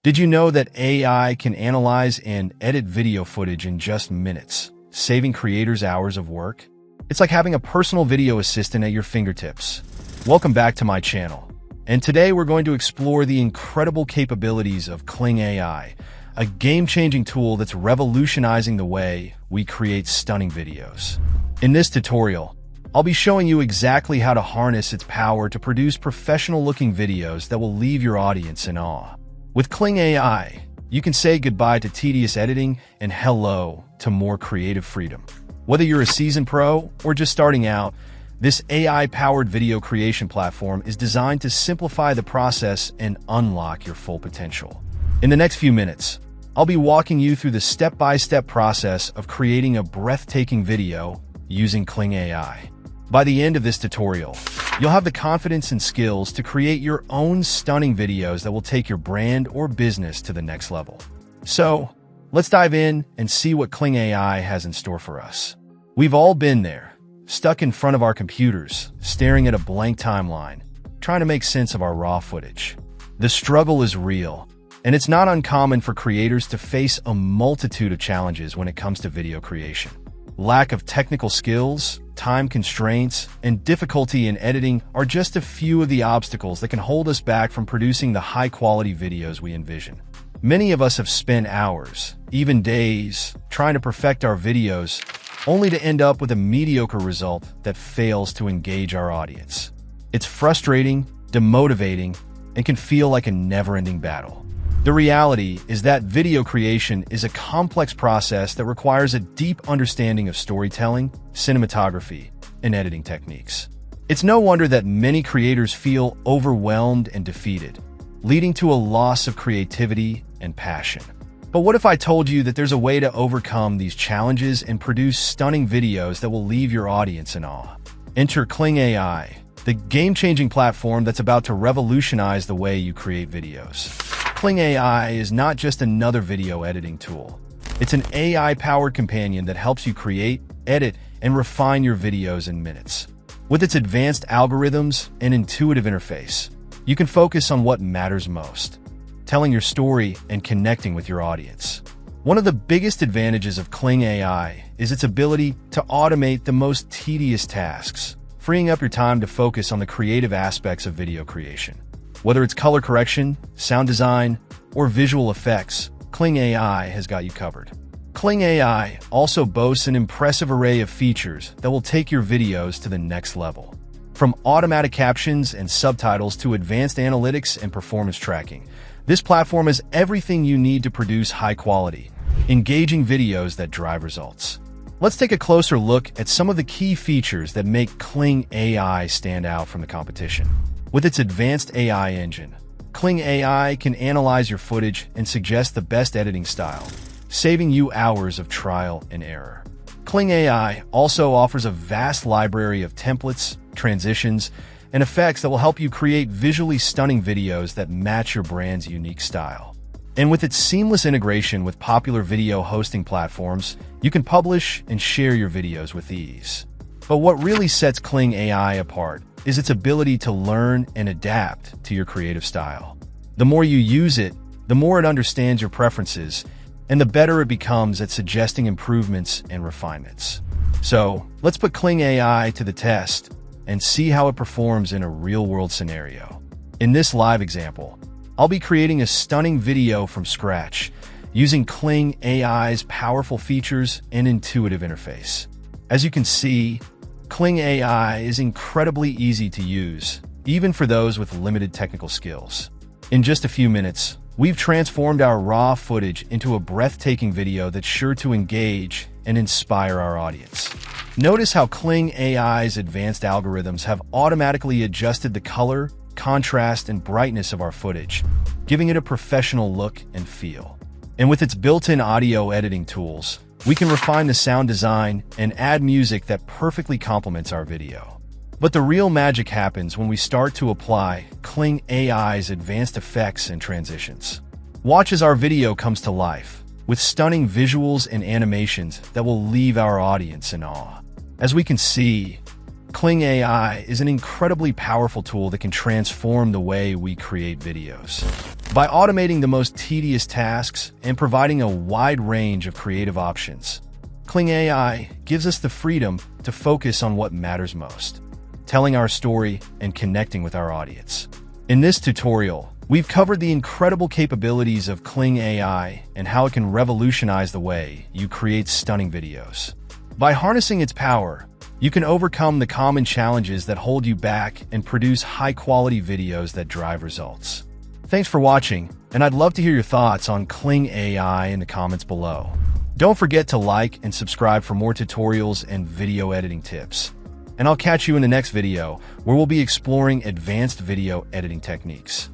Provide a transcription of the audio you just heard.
Did you know that AI can analyze and edit video footage in just minutes, saving creators hours of work? It's like having a personal video assistant at your fingertips. Welcome back to my channel. And today we're going to explore the incredible capabilities of Kling AI, a game-changing tool that's revolutionizing the way we create stunning videos. In this tutorial, I'll be showing you exactly how to harness its power to produce professional-looking videos that will leave your audience in awe. With Kling AI, you can say goodbye to tedious editing and hello to more creative freedom. Whether you're a seasoned pro or just starting out, this AI-powered video creation platform is designed to simplify the process and unlock your full potential. In the next few minutes, I'll be walking you through the step-by-step process of creating a breathtaking video using Kling AI. By the end of this tutorial, you'll have the confidence and skills to create your own stunning videos that will take your brand or business to the next level. So, let's dive in and see what Kling AI has in store for us. We've all been there, stuck in front of our computers, staring at a blank timeline, trying to make sense of our raw footage. The struggle is real, and it's not uncommon for creators to face a multitude of challenges when it comes to video creation. Lack of technical skills, time constraints, and difficulty in editing are just a few of the obstacles that can hold us back from producing the high-quality videos we envision. Many of us have spent hours, even days, trying to perfect our videos, only to end up with a mediocre result that fails to engage our audience. It's frustrating, demotivating, and can feel like a never-ending battle. The reality is that video creation is a complex process that requires a deep understanding of storytelling, cinematography, and editing techniques. It's no wonder that many creators feel overwhelmed and defeated, leading to a loss of creativity and passion. But what if I told you that there's a way to overcome these challenges and produce stunning videos that will leave your audience in awe? Enter Kling AI, the game-changing platform that's about to revolutionize the way you create videos. Kling AI is not just another video editing tool. It's an AI-powered companion that helps you create, edit, and refine your videos in minutes. With its advanced algorithms and intuitive interface, you can focus on what matters most: telling your story and connecting with your audience. One of the biggest advantages of Kling AI is its ability to automate the most tedious tasks, freeing up your time to focus on the creative aspects of video creation. Whether it's color correction, sound design, or visual effects, Kling AI has got you covered. Kling AI also boasts an impressive array of features that will take your videos to the next level. From automatic captions and subtitles to advanced analytics and performance tracking, this platform has everything you need to produce high-quality, engaging videos that drive results. Let's take a closer look at some of the key features that make Kling AI stand out from the competition. With its advanced AI engine, Kling AI can analyze your footage and suggest the best editing style, saving you hours of trial and error. Kling AI also offers a vast library of templates, transitions, and effects that will help you create visually stunning videos that match your brand's unique style. And with its seamless integration with popular video hosting platforms, you can publish and share your videos with ease. But what really sets Kling AI apart is its ability to learn and adapt to your creative style. The more you use it, the more it understands your preferences, and the better it becomes at suggesting improvements and refinements. So, let's put Kling AI to the test and see how it performs in a real-world scenario. In this live example, I'll be creating a stunning video from scratch, using Kling AI's powerful features and intuitive interface. As you can see, Kling AI is incredibly easy to use, even for those with limited technical skills. In just a few minutes, we've transformed our raw footage into a breathtaking video that's sure to engage and inspire our audience. Notice how Kling AI's advanced algorithms have automatically adjusted the color, contrast, and brightness of our footage, giving it a professional look and feel. And with its built-in audio editing tools, we can refine the sound design and add music that perfectly complements our video. But the real magic happens when we start to apply Kling AI's advanced effects and transitions. Watch as our video comes to life, with stunning visuals and animations that will leave our audience in awe. As we can see, Kling AI is an incredibly powerful tool that can transform the way we create videos. By automating the most tedious tasks and providing a wide range of creative options, Kling AI gives us the freedom to focus on what matters most, telling our story and connecting with our audience. In this tutorial, we've covered the incredible capabilities of Kling AI and how it can revolutionize the way you create stunning videos. By harnessing its power, you can overcome the common challenges that hold you back and produce high-quality videos that drive results. Thanks for watching, and I'd love to hear your thoughts on Kling AI in the comments below. Don't forget to like and subscribe for more tutorials and video editing tips. And I'll catch you in the next video, where we'll be exploring advanced video editing techniques.